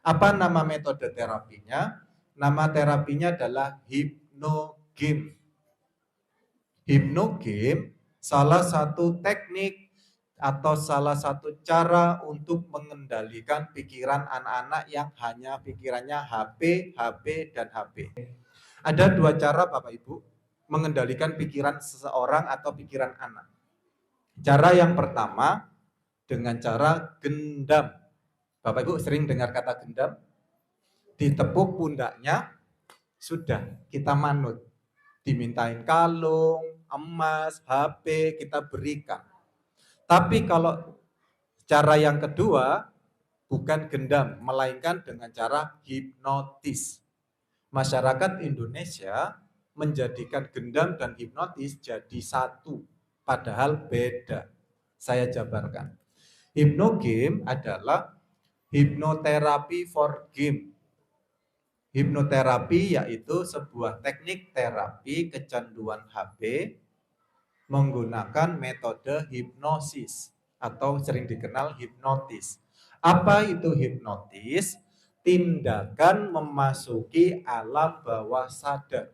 Apa nama metode terapinya? Nama terapinya adalah hypnogame. Hypnogame salah satu teknik atau salah satu cara untuk mengendalikan pikiran anak-anak yang hanya pikirannya HP, HP, dan HP. Ada dua cara Bapak Ibu mengendalikan pikiran seseorang atau pikiran anak. Cara yang pertama dengan cara gendam. Bapak Ibu sering dengar kata gendam? Ditepuk pundaknya, sudah kita manut. Dimintain kalung, emas, HP, kita berikan. Tapi kalau cara yang kedua bukan gendam, melainkan dengan cara hipnotis. Masyarakat Indonesia menjadikan gendam dan hipnotis jadi satu, padahal beda. Saya jabarkan. Hypnogame adalah hipnoterapi for game. Hipnoterapi yaitu sebuah teknik terapi kecanduan HP menggunakan metode hipnosis atau sering dikenal hipnotis. Apa itu hipnotis? Tindakan memasuki alam bawah sadar.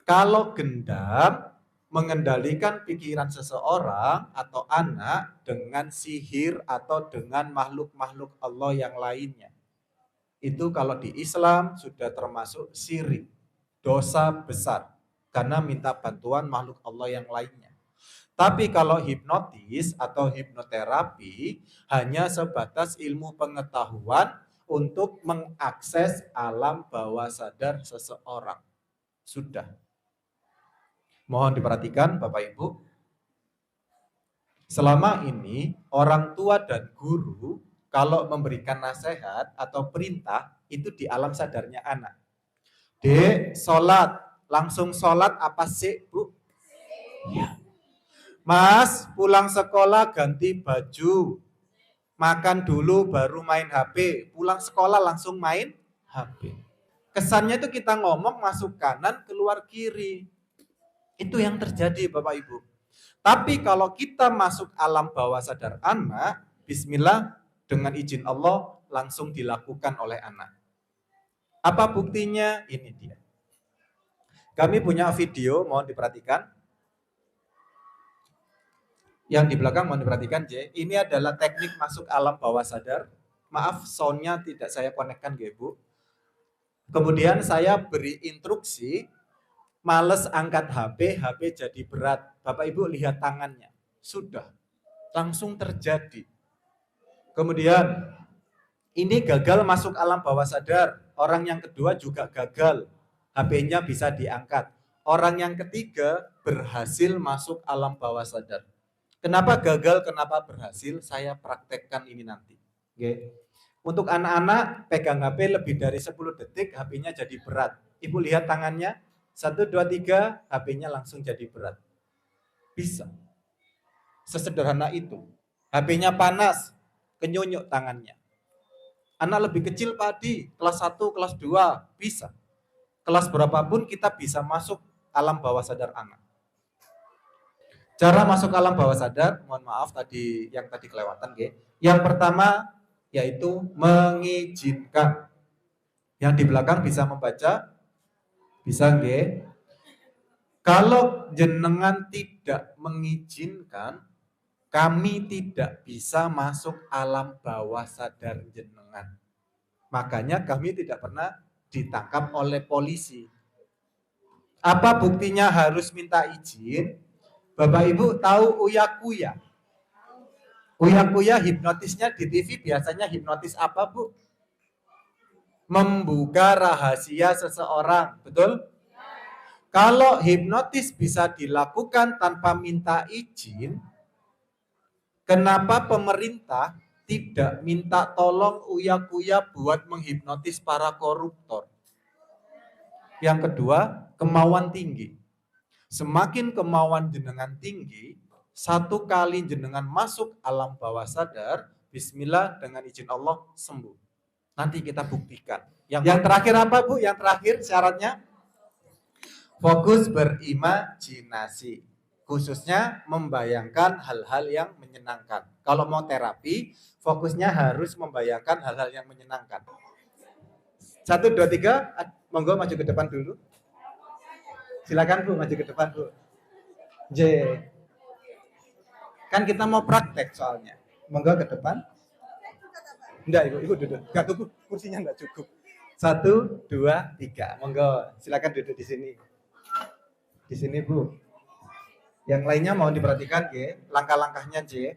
Kalau gendam mengendalikan pikiran seseorang atau anak dengan sihir atau dengan makhluk-makhluk Allah yang lainnya. Itu kalau di Islam sudah termasuk syirik, dosa besar, karena minta bantuan makhluk Allah yang lainnya. Tapi kalau hipnotis atau hipnoterapi hanya sebatas ilmu pengetahuan untuk mengakses alam bawah sadar seseorang. Sudah. Mohon diperhatikan Bapak Ibu. Selama ini orang tua dan guru kalau memberikan nasihat atau perintah itu di alam sadarnya anak. Dek, sholat. Langsung sholat apa sih, Bu? Ya. Mas, pulang sekolah ganti baju. Makan dulu baru main HP. Pulang sekolah langsung main HP. Kesannya itu kita ngomong masuk kanan, keluar kiri. Itu yang terjadi Bapak Ibu. Tapi kalau kita masuk alam bawah sadar anak, bismillah, dengan izin Allah langsung dilakukan oleh anak. Apa buktinya? Ini dia. Kami punya video, mohon diperhatikan. Yang di belakang mohon diperhatikan, J. Ini adalah teknik masuk alam bawah sadar. Maaf, soundnya tidak saya konekkan, Bu. Kemudian saya beri instruksi, males angkat HP, HP jadi berat. Bapak Ibu lihat tangannya. Sudah, langsung terjadi. Kemudian, ini gagal masuk alam bawah sadar. Orang yang kedua juga gagal. HP-nya bisa diangkat. Orang yang ketiga berhasil masuk alam bawah sadar. Kenapa gagal, kenapa berhasil? Saya praktekkan ini nanti. Oke. Untuk anak-anak, pegang HP lebih dari 10 detik, HP-nya jadi berat. Ibu lihat tangannya, 1, 2, 3, HP-nya langsung jadi berat. Bisa. Sesederhana itu. HP-nya panas, kenyunyuk tangannya. Anak lebih kecil Pak Adi, kelas 1, kelas 2, bisa. Kelas berapapun kita bisa masuk alam bawah sadar anak. Cara masuk alam bawah sadar, mohon maaf tadi yang tadi kelewatan, Yang pertama yaitu mengizinkan. Yang di belakang bisa membaca? Bisa, Kalau jenengan tidak mengizinkan, kami tidak bisa masuk alam bawah sadar jenengan. Makanya kami tidak pernah ditangkap oleh polisi. Apa buktinya harus minta izin? Bapak Ibu tahu Uya Kuya? Uya Kuya hipnotisnya di TV biasanya hipnotis apa, Bu? Membuka rahasia seseorang, betul? Kalau hipnotis bisa dilakukan tanpa minta izin, kenapa pemerintah tidak minta tolong Uya Kuya buat menghipnotis para koruptor? Yang kedua, kemauan tinggi. Semakin kemauan jenengan tinggi, satu kali jenengan masuk alam bawah sadar, bismillah dengan izin Allah sembuh. Nanti kita buktikan. Yang terakhir apa, Bu? Yang terakhir syaratnya? Fokus berimajinasi. khususnya membayangkan hal-hal yang menyenangkan. Kalau mau terapi, fokusnya harus membayangkan hal-hal yang menyenangkan. 1, 2, 3, monggo maju ke depan dulu. Silakan Bu, maju ke depan Bu. J. Kan kita mau praktek soalnya. Monggo ke depan. Enggak, Ibu duduk. Enggak, tunggu, kursinya enggak cukup. 1, 2, 3. Monggo, silakan duduk di sini. Di sini Bu. Yang lainnya mau diperhatikan, G. Langkah-langkahnya J.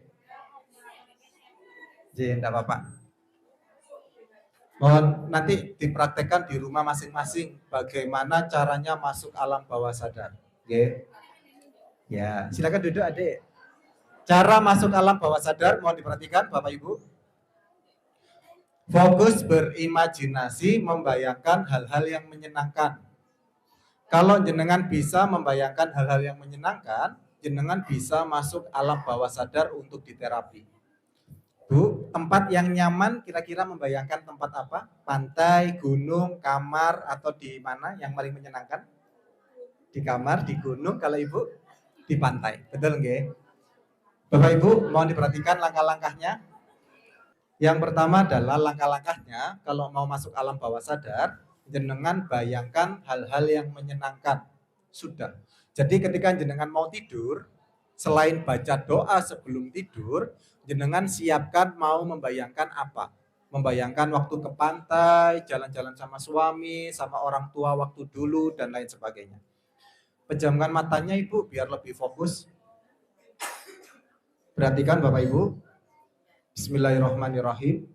J, enggak apa-apa. Mohon nanti dipraktekkan di rumah masing-masing bagaimana caranya masuk alam bawah sadar. Oke. Ya, silakan duduk Adik. Cara masuk alam bawah sadar mohon diperhatikan Bapak Ibu. Fokus berimajinasi membayangkan hal-hal yang menyenangkan. Kalau jenengan bisa membayangkan hal-hal yang menyenangkan, jenengan bisa masuk alam bawah sadar untuk diterapi. Bu, tempat yang nyaman kira-kira membayangkan tempat apa? Pantai, gunung, kamar, atau di mana yang paling menyenangkan? Di kamar, di gunung, kalau Ibu di pantai. Betul nggih? Bapak Ibu, mohon diperhatikan langkah-langkahnya. Yang pertama adalah langkah-langkahnya kalau mau masuk alam bawah sadar, jenengan bayangkan hal-hal yang menyenangkan. Sudah. Jadi ketika jenengan mau tidur, selain baca doa sebelum tidur, jenengan siapkan mau membayangkan apa? Membayangkan waktu ke pantai, jalan-jalan sama suami, sama orang tua waktu dulu, dan lain sebagainya. Pejamkan matanya Ibu biar lebih fokus. Perhatikan Bapak Ibu. Bismillahirrahmanirrahim.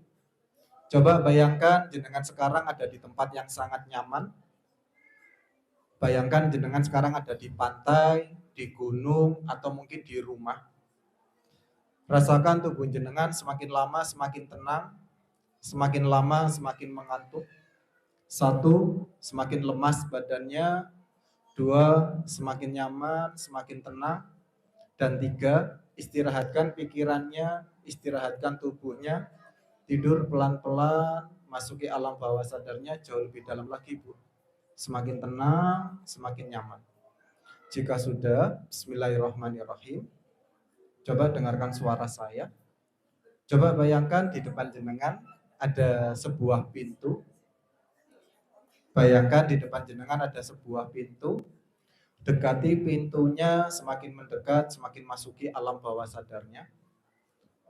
Coba bayangkan jenengan sekarang ada di tempat yang sangat nyaman. Bayangkan jenengan sekarang ada di pantai, di gunung, atau mungkin di rumah. Rasakan tubuh jenengan semakin lama semakin tenang, semakin lama semakin mengantuk. 1, semakin lemas badannya. 2, semakin nyaman, semakin tenang. Dan 3, istirahatkan pikirannya, istirahatkan tubuhnya. Tidur pelan-pelan, masuki alam bawah sadarnya jauh lebih dalam lagi Bu. Semakin tenang, semakin nyaman. Jika sudah, bismillahirrahmanirrahim. Coba dengarkan suara saya. Coba bayangkan di depan jenengan ada sebuah pintu. Bayangkan di depan jenengan ada sebuah pintu. Dekati pintunya, semakin mendekat, semakin masuki alam bawah sadarnya.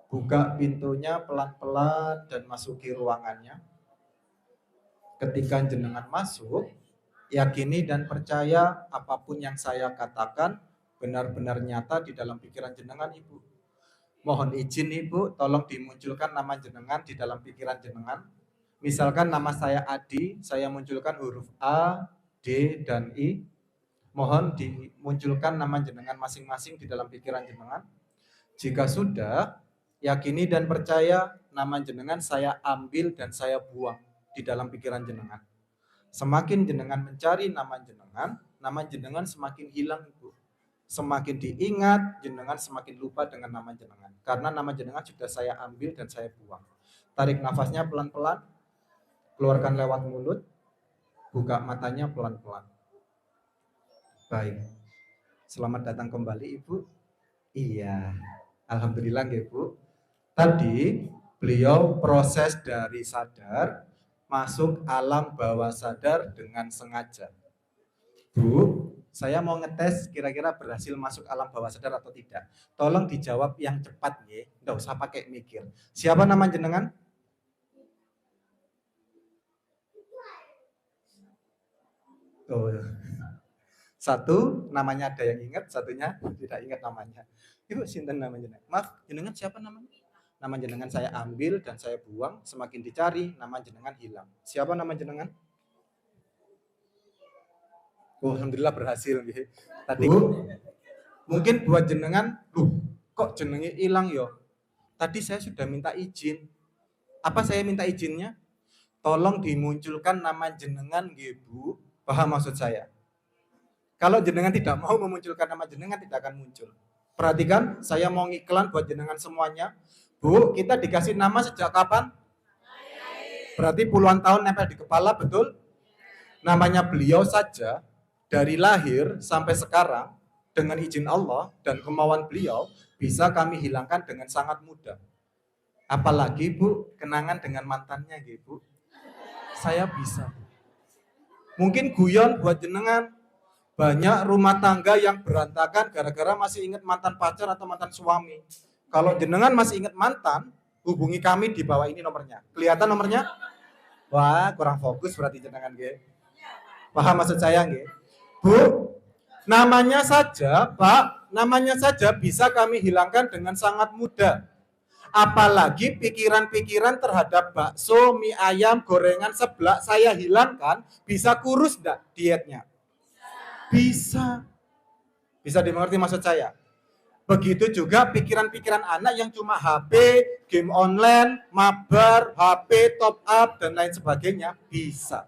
Buka pintunya pelan-pelan dan masuki ruangannya. Ketika jenengan masuk, yakini dan percaya apapun yang saya katakan benar-benar nyata di dalam pikiran jenengan Ibu. Mohon izin Ibu, tolong dimunculkan nama jenengan di dalam pikiran jenengan. Misalkan nama saya Adi, saya munculkan huruf A, D, dan I. Mohon dimunculkan nama jenengan masing-masing di dalam pikiran jenengan. Jika sudah, yakini dan percaya nama jenengan saya ambil dan saya buang di dalam pikiran jenengan. Semakin jenengan mencari nama jenengan semakin hilang Ibu. Semakin diingat, jenengan semakin lupa dengan nama jenengan. Karena nama jenengan sudah saya ambil dan saya buang. Tarik nafasnya pelan-pelan, keluarkan lewat mulut, buka matanya pelan-pelan. Baik, selamat datang kembali Ibu. Iya, alhamdulillah Ibu. Tadi beliau proses dari sadar masuk alam bawah sadar dengan sengaja. Bu, saya mau ngetes kira-kira berhasil masuk alam bawah sadar atau tidak. Tolong dijawab yang cepat ya, nggak usah pakai mikir. Siapa nama jenengan? Oh. 1 namanya ada yang ingat, satunya tidak ingat namanya. Ibu sinten namanya? Maaf, jenengan siapa namanya? Nama jenengan saya ambil dan saya buang, semakin dicari nama jenengan hilang. Siapa nama jenengan? Oh, alhamdulillah berhasil gitu. Tadi mungkin buat jenengan, kok jenengnya hilang yo? Tadi saya sudah minta izin. Apa saya minta izinnya? Tolong dimunculkan nama jenengan nggih Bu. Paham maksud saya? Kalau jenengan tidak mau memunculkan nama jenengan tidak akan muncul. Perhatikan, saya mau ngiklan buat jenengan semuanya. Bu, kita dikasih nama sejak kapan? Berarti puluhan tahun nempel di kepala, betul? Namanya beliau saja dari lahir sampai sekarang dengan izin Allah dan kemauan beliau bisa kami hilangkan dengan sangat mudah. Apalagi Bu, kenangan dengan mantannya Bu. Saya bisa. Mungkin guyon buat jenengan, banyak rumah tangga yang berantakan gara-gara masih ingat mantan pacar atau mantan suami. Kalau jenengan masih ingat mantan, hubungi kami di bawah ini nomornya. Kelihatan nomornya? Wah, kurang fokus berarti jenengan nggih. Paham maksud saya nggih? Bu, namanya saja, Pak, namanya saja bisa kami hilangkan dengan sangat mudah. Apalagi pikiran-pikiran terhadap bakso, mie ayam, gorengan seblak saya hilangkan, bisa kurus enggak dietnya? Bisa. Bisa dimengerti maksud saya? Begitu juga pikiran-pikiran anak yang cuma HP, game online, mabar, HP, top up, dan lain sebagainya, bisa.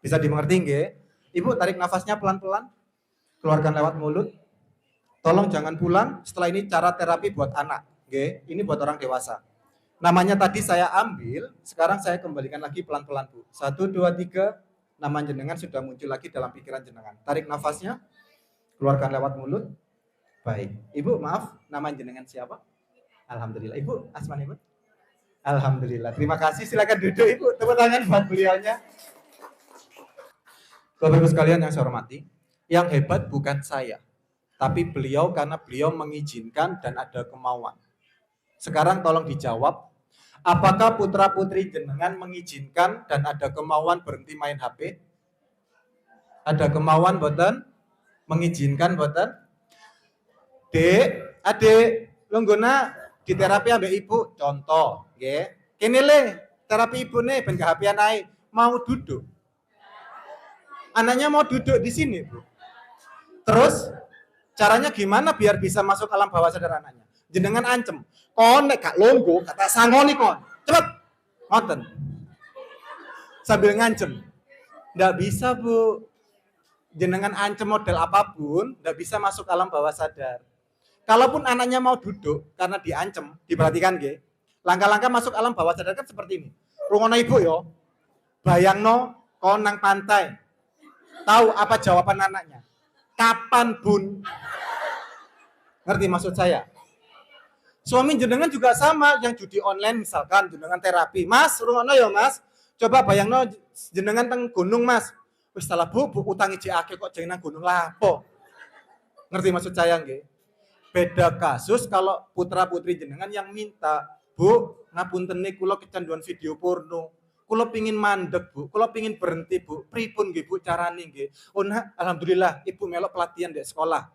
Bisa dimengerti nggih? Ibu tarik nafasnya pelan-pelan, keluarkan lewat mulut. Tolong jangan pulang, setelah ini cara terapi buat anak. Nggih, ini buat orang dewasa. Namanya tadi saya ambil, sekarang saya kembalikan lagi pelan-pelan Bu. 1, 2, 3, nama jenengan sudah muncul lagi dalam pikiran jenengan. Tarik nafasnya, keluarkan lewat mulut. Baik, Ibu maaf, nama jenengan siapa? Alhamdulillah. Ibu, asman Ibu? Alhamdulillah. Terima kasih, silakan duduk Ibu. Tepuk tangan buat beliaunya. Bapak Ibu sekalian yang saya hormati, yang hebat bukan saya, tapi beliau karena beliau mengizinkan dan ada kemauan. Sekarang tolong dijawab, apakah putra-putri jenengan mengizinkan dan ada kemauan berhenti main HP? Ada kemauan boten? Mengizinkan boten? Dek, adik, longgona di terapi ambek ibu, contoh, nggih. Kene le, terapi ibu nih ben HP-an ae, mau duduk. Anaknya mau duduk di sini, Bu. Terus caranya gimana biar bisa masuk alam bawah sadar anaknya? Jenengan ancem, kon nek gak longgo, kata sangoni kon. Cepet. Ngoten. Sambil ngancem. Nggak bisa, Bu. Jenengan ancem model apapun, nggak bisa masuk alam bawah sadar. Kalaupun anaknya mau duduk karena diancem, diperhatikan nggih. Langkah-langkah masuk alam bawah sadar kan seperti ini. Rungono ibu yo. Bayangno kon nang pantai. Tahu apa jawaban anaknya? Kapan, Bun? Ngerti maksud saya? Suami jenengan juga sama, yang judi online misalkan, jenengan terapi. Mas, rungono ya Mas. Coba bayangno jenengan teng gunung Mas. Wis salah Bu utang iji akeh kok jenengan gunung lapo. Ngerti maksud saya nggih? Beda kasus kalau putra-putri jenengan yang minta, Bu, ngapuntene kula kecanduan video porno. Kula pingin mandek, Bu. Kula pingin berhenti, Bu. Pripun nggih, Bu, carane nggih? Oh, nah, alhamdulillah Ibu melok pelatihan di sekolah.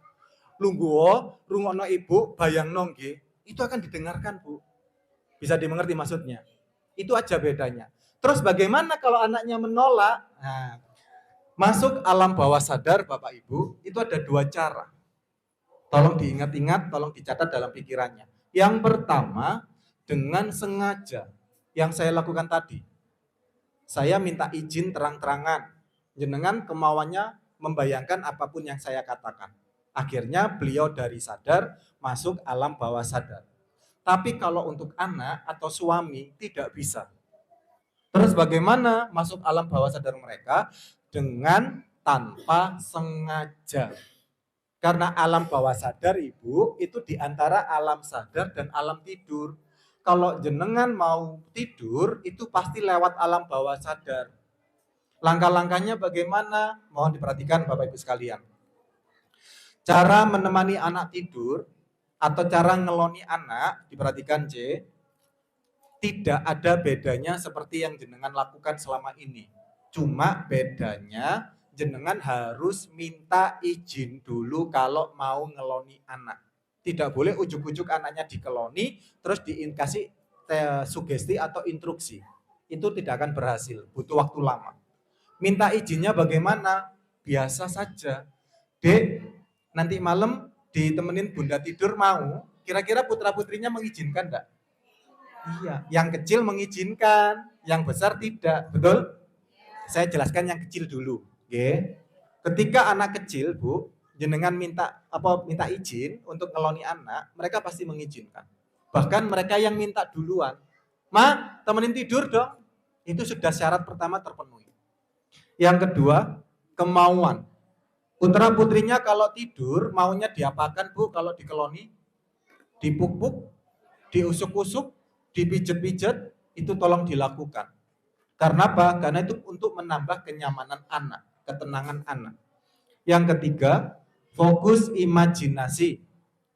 Lungguh, rungokno Ibu, bayangno nggih. Itu akan didengarkan, Bu. Bisa dimengerti maksudnya. Itu aja bedanya. Terus bagaimana kalau anaknya menolak? Nah, masuk alam bawah sadar, Bapak Ibu, itu ada 2 cara. Tolong diingat-ingat, tolong dicatat dalam pikirannya. Yang pertama, dengan sengaja. Yang saya lakukan tadi. Saya minta izin terang-terangan. Jenengan kemauannya membayangkan apapun yang saya katakan. Akhirnya beliau dari sadar masuk alam bawah sadar. Tapi kalau untuk anak atau suami tidak bisa. Terus bagaimana masuk alam bawah sadar mereka? Dengan tanpa sengaja. Karena alam bawah sadar Ibu itu diantara alam sadar dan alam tidur. Kalau jenengan mau tidur, itu pasti lewat alam bawah sadar. Langkah-langkahnya bagaimana? Mohon diperhatikan Bapak Ibu sekalian. Cara menemani anak tidur atau cara ngeloni anak, diperhatikan J, tidak ada bedanya seperti yang jenengan lakukan selama ini. Cuma bedanya jenengan harus minta izin dulu kalau mau ngeloni anak. Tidak boleh ujuk-ujuk anaknya dikeloni, terus dikasih sugesti atau instruksi. Itu tidak akan berhasil, butuh waktu lama. Minta izinnya bagaimana? Biasa saja. Dek, nanti malam ditemenin bunda tidur mau? Kira-kira putra-putrinya mengizinkan enggak? Iya, yang kecil mengizinkan, yang besar tidak. Betul? Saya jelaskan yang kecil dulu. Oke. Ketika anak kecil, Bu, jenengan minta izin untuk ngeloni anak, mereka pasti mengizinkan. Bahkan mereka yang minta duluan. Ma, temenin tidur dong. Itu sudah syarat pertama terpenuhi. Yang kedua, kemauan. Putra putrinya kalau tidur maunya diapakan Bu kalau dikeloni? Dipuk-puk, diusuk-usuk, dipijet-pijet, itu tolong dilakukan. Karena apa? Karena itu untuk menambah kenyamanan anak, ketenangan anak. Yang ketiga, fokus imajinasi.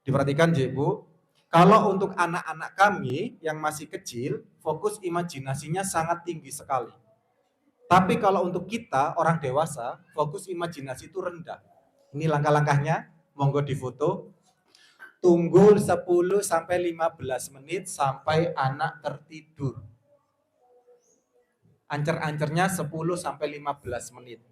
Diperhatikan Bu, kalau untuk anak-anak kami yang masih kecil, fokus imajinasinya sangat tinggi sekali. Tapi kalau untuk kita, orang dewasa, fokus imajinasi itu rendah. Ini langkah-langkahnya, monggo difoto. Tunggu 10-15 menit sampai anak tertidur. Ancer-ancernya 10-15 menit.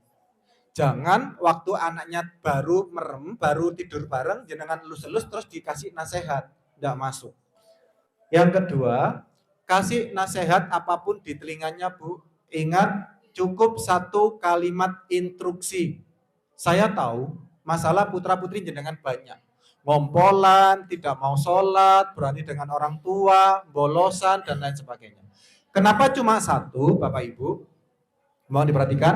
Jangan waktu anaknya baru merem, baru tidur bareng, jenengan elus-elus terus dikasih nasihat. Tidak masuk. Yang kedua, kasih nasihat apapun di telinganya Bu. Ingat, cukup 1 kalimat instruksi. Saya tahu masalah putra-putri jenengan banyak. Ngompolan, tidak mau sholat, berani dengan orang tua, bolosan, dan lain sebagainya. Kenapa cuma 1, Bapak Ibu? Mohon diperhatikan.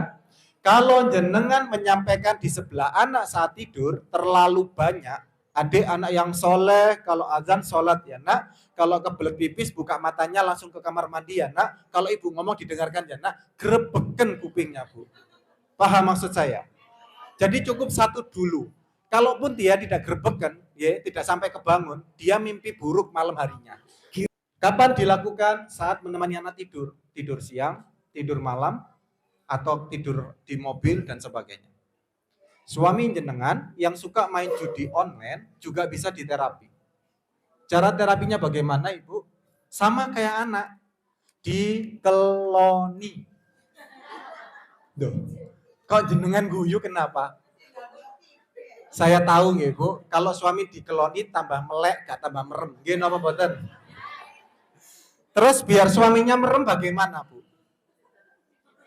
Kalau jenengan menyampaikan di sebelah anak saat tidur terlalu banyak, adik anak yang soleh, kalau azan sholat ya nak, kalau kebelet pipis buka matanya langsung ke kamar mandi ya nak, kalau ibu ngomong didengarkan ya nak, grebeken kupingnya Bu. Paham maksud saya? Jadi cukup 1 dulu. Kalaupun dia tidak grebeken, ya tidak sampai kebangun, dia mimpi buruk malam harinya. Kapan dilakukan? Saat menemani anak tidur. Tidur siang, tidur malam, atau tidur di mobil dan sebagainya. Suami jenengan yang suka main judi online juga bisa diterapi. Cara terapinya bagaimana Ibu? Sama kayak anak, dikeloni. Duh, kok jenengan guyu kenapa? Saya tahu nggih Bu, kalau suami dikeloni tambah melek, gak tambah merem. Nggih napa mboten? Terus biar suaminya merem bagaimana Bu?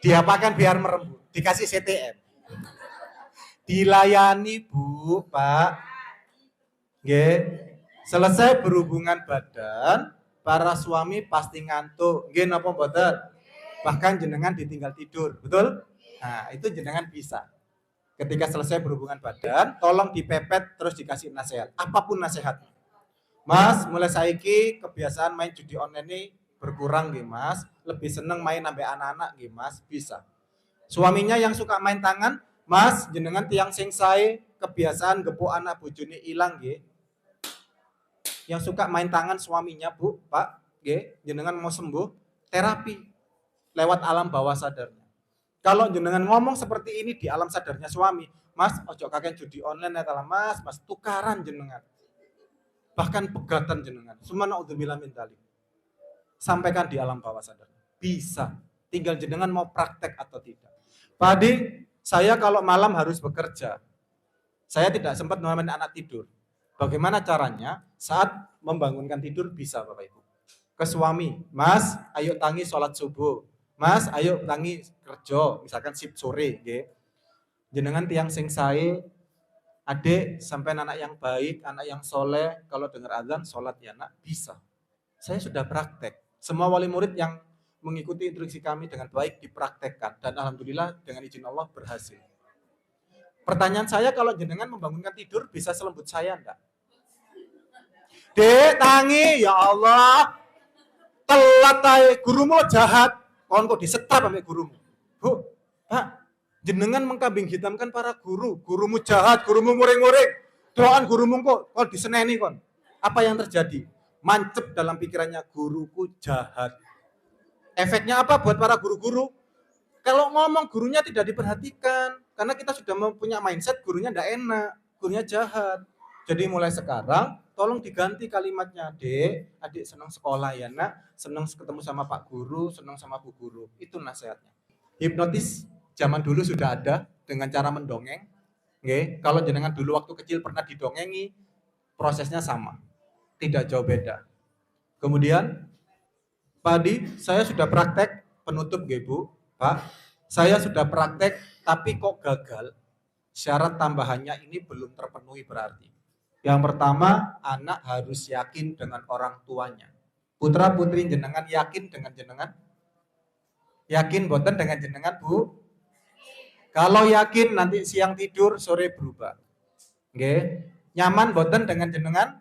Diapakan biar merem Bu? Dikasih CTM. Dilayani Bu, Pak. Nggih. Selesai berhubungan badan, para suami pasti ngantuk. Nggih napa mboten? Bahkan jenengan ditinggal tidur, betul? Nah, itu jenengan bisa. Ketika selesai berhubungan badan, tolong dipepet terus dikasih nasihat. Apapun nasihatnya. Mas, mulai saiki kebiasaan main judi online ini berkurang nggih, Mas. Lebih seneng main sampai anak-anak nggih, Mas. Bisa. Suaminya yang suka main tangan, Mas, jenengan tiang sing sae kebiasaan gepuk anak bojone ilang nggih. Yang suka main tangan suaminya, Bu, Pak, nggih, jenengan mau sembuh, terapi lewat alam bawah sadarnya. Kalau jenengan ngomong seperti ini di alam sadarnya suami, Mas, ojo kakek judi online ya Mas, Mas tukaran jenengan. Bahkan pegatan jenengan. Sumana udzubillah min dzalik. Sampaikan di alam bawah sadar. Bisa. Tinggal jenengan mau praktek atau tidak. Pak Adi, saya kalau malam harus bekerja. Saya tidak sempat menemani anak tidur. Bagaimana caranya? Saat membangunkan tidur bisa Bapak Ibu. Ke suami, Mas, ayo tangi sholat subuh. Mas, ayo tangi kerja, misalkan shift sore, nggih. Jenengan tiang sing sae, adik sampai anak yang baik, anak yang soleh, kalau dengar azan sholat ya nak, bisa. Saya sudah praktek. Semua wali murid yang mengikuti instruksi kami dengan baik dipraktekkan dan alhamdulillah dengan izin Allah berhasil. Pertanyaan saya, kalau jenengan membangunkan tidur bisa selembut saya enggak? Dek, tangi, ya Allah. Telat ae, gurumu jahat. Kon kok disetrap sampai gurumu. Bu, Pak, jenengan mengkambing hitamkan para guru. Gurumu jahat, gurumu muring-muring. Doaan gurumu kok diseneni kon. Apa yang terjadi? Mancep dalam pikirannya, guruku jahat. Efeknya apa buat para guru-guru? Kalau ngomong gurunya tidak diperhatikan. Karena kita sudah punya mindset gurunya tidak enak. Gurunya jahat. Jadi mulai sekarang tolong diganti kalimatnya. Dek, adik senang sekolah ya nak, senang ketemu sama Pak Guru, senang sama Bu Guru. Itu nasihatnya. Hipnotis zaman dulu sudah ada dengan cara mendongeng. Oke, kalau jenengan dulu waktu kecil pernah didongengi, prosesnya sama. Tidak jauh beda. Kemudian, Pak Adi, saya sudah praktek penutup Bu, Pak. Saya sudah praktek tapi kok gagal. Syarat tambahannya ini belum terpenuhi berarti. Yang pertama, anak harus yakin dengan orang tuanya. Putra putri jenengan yakin dengan jenengan? Yakin boten dengan jenengan Bu? Kalau yakin nanti siang tidur, sore berubah. Nggih. Nyaman boten dengan jenengan?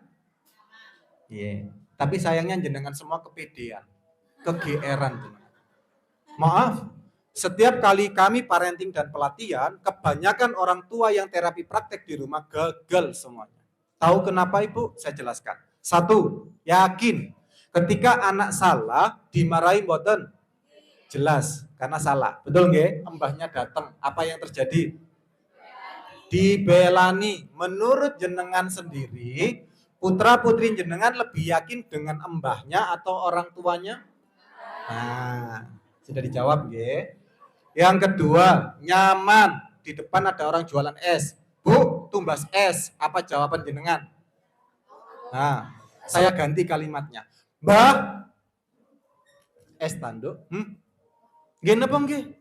Iya. Tapi sayangnya jenengan semua kepedean, kegeeran jenengan. Maaf, setiap kali kami parenting dan pelatihan, kebanyakan orang tua yang terapi praktek di rumah gagal semuanya. Tahu kenapa Ibu? Saya jelaskan. Satu, yakin ketika anak salah dimarahi boten? Jelas, karena salah. Betul nggih? Mbahnya datang, apa yang terjadi? Dibelani. Menurut jenengan sendiri, putra putri jenengan lebih yakin dengan mbahnya atau orang tuanya? Nah, sudah dijawab nggih. Yang kedua, nyaman. Di depan ada orang jualan es. Bu, tumbas es. Apa jawaban jenengan? Nah, saya ganti kalimatnya. Mbah, es tanduk. Nggih napa nggih?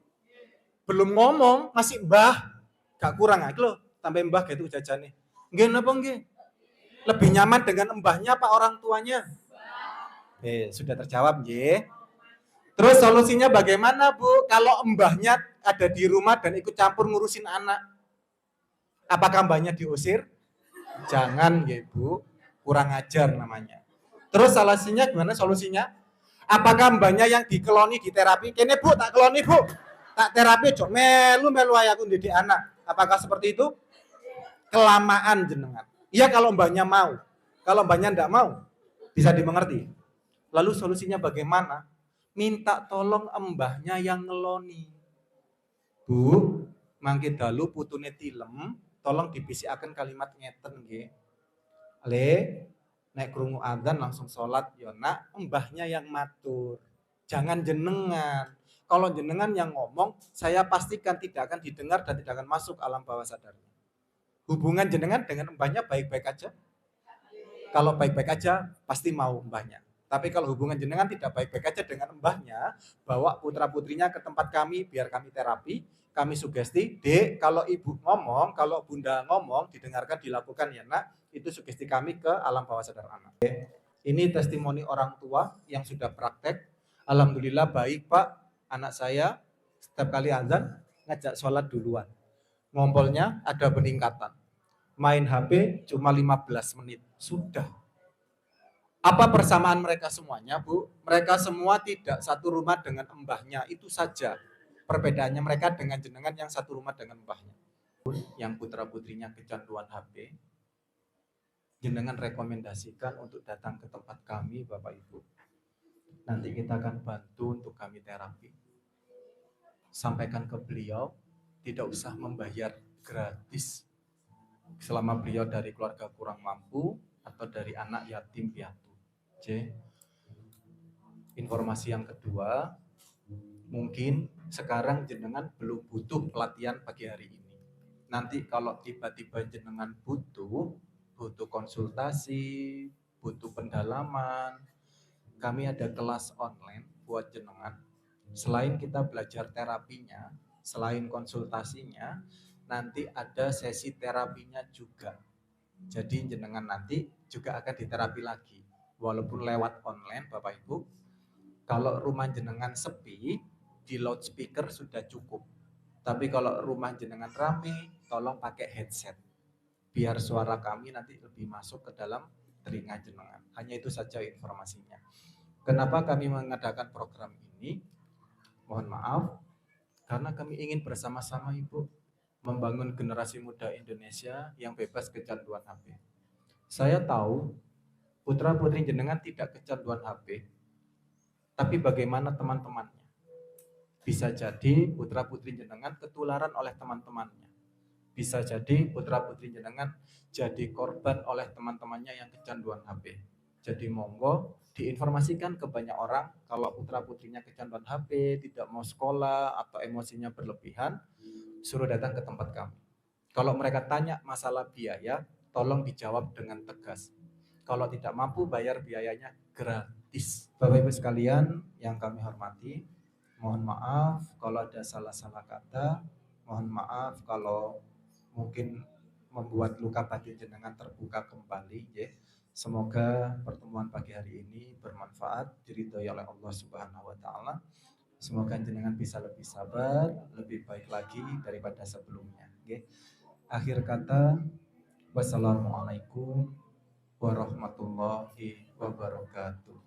Belum ngomong, masih mbah. Gak kurang aku loh, tambah mbah gitu jajane. Nggih napa nggih? Lebih nyaman dengan mbahnya apa orang tuanya? Sudah terjawab nggih. Terus solusinya bagaimana Bu? Kalau mbahnya ada di rumah dan ikut campur ngurusin anak. Apakah mbahnya diusir? Jangan nggih Bu, kurang ajar namanya. Terus solusinya gimana solusinya? Apakah mbahnya yang dikeloni di terapi? Kene Bu, tak keloni Bu. Tak terapi cok melu ae aku didik anak. Apakah seperti itu? Kelamaan jenengan. Iya kalau mbahnya mau. Kalau mbahnya enggak mau, bisa dimengerti. Lalu solusinya bagaimana? Minta tolong mbahnya yang ngeloni. Bu, mangke dalu putune tilem, tolong dibisikaken kalimat ngeten nggih. Le, nek krungu adzan langsung sholat ya nak, mbahnya yang matur. Jangan jenengan. Kalau jenengan yang ngomong, saya pastikan tidak akan didengar dan tidak akan masuk alam bawah sadarnya. Hubungan jenengan dengan mbahnya baik-baik aja? Kalau baik-baik aja, pasti mau mbahnya. Tapi kalau hubungan jenengan tidak baik-baik aja dengan mbahnya, bawa putra-putrinya ke tempat kami, biar kami terapi, kami sugesti, Dek, kalau ibu ngomong, kalau bunda ngomong, didengarkan, dilakukan ya nak, itu sugesti kami ke alam bawah sadar anak. Ini testimoni orang tua yang sudah praktek. Alhamdulillah baik Pak, anak saya setiap kali azan ngajak sholat duluan. Ngompolnya ada peningkatan. Main HP cuma 15 menit. Sudah. Apa persamaan mereka semuanya, Bu? Mereka semua tidak satu rumah dengan mbahnya. Itu saja perbedaannya mereka dengan jenengan yang satu rumah dengan mbahnya. Yang putra-putrinya kecanduan HP, jenengan rekomendasikan untuk datang ke tempat kami, Bapak Ibu. Nanti kita akan bantu untuk kami terapi. Sampaikan ke beliau, tidak usah membayar gratis selama beliau dari keluarga kurang mampu atau dari anak yatim piatu. C. Informasi yang kedua, mungkin sekarang jenengan belum butuh pelatihan pagi hari ini. Nanti kalau tiba-tiba jenengan butuh konsultasi, butuh pendalaman, kami ada kelas online buat jenengan. Selain kita belajar terapinya, selain konsultasinya, nanti ada sesi terapinya juga. Jadi jenengan nanti juga akan diterapi lagi. Walaupun lewat online Bapak Ibu, kalau rumah jenengan sepi, di loudspeaker sudah cukup. Tapi kalau rumah jenengan rame, tolong pakai headset. Biar suara kami nanti lebih masuk ke dalam telinga jenengan. Hanya itu saja informasinya. Kenapa kami mengadakan program ini? Mohon maaf, karena kami ingin bersama-sama Ibu membangun generasi muda Indonesia yang bebas kecanduan HP. Saya tahu putra-putri jenengan tidak kecanduan HP, tapi bagaimana teman-temannya? Bisa jadi putra-putri jenengan ketularan oleh teman-temannya. Bisa jadi putra-putri jenengan jadi korban oleh teman-temannya yang kecanduan HP. Jadi monggo diinformasikan ke banyak orang kalau putra-putrinya kecanduan HP, tidak mau sekolah atau emosinya berlebihan, suruh datang ke tempat kami. Kalau mereka tanya masalah biaya, tolong dijawab dengan tegas. Kalau tidak mampu bayar biayanya gratis. Bapak Ibu sekalian yang kami hormati, mohon maaf kalau ada salah-salah kata, mohon maaf kalau mungkin membuat luka batin jenengan terbuka kembali ya. Semoga pertemuan pagi hari ini bermanfaat, diridhoi oleh Allah Subhanahu wa taala. Semoga jenengan bisa lebih sabar, lebih baik lagi daripada sebelumnya. Oke. Akhir kata, wassalamualaikum warahmatullahi wabarakatuh.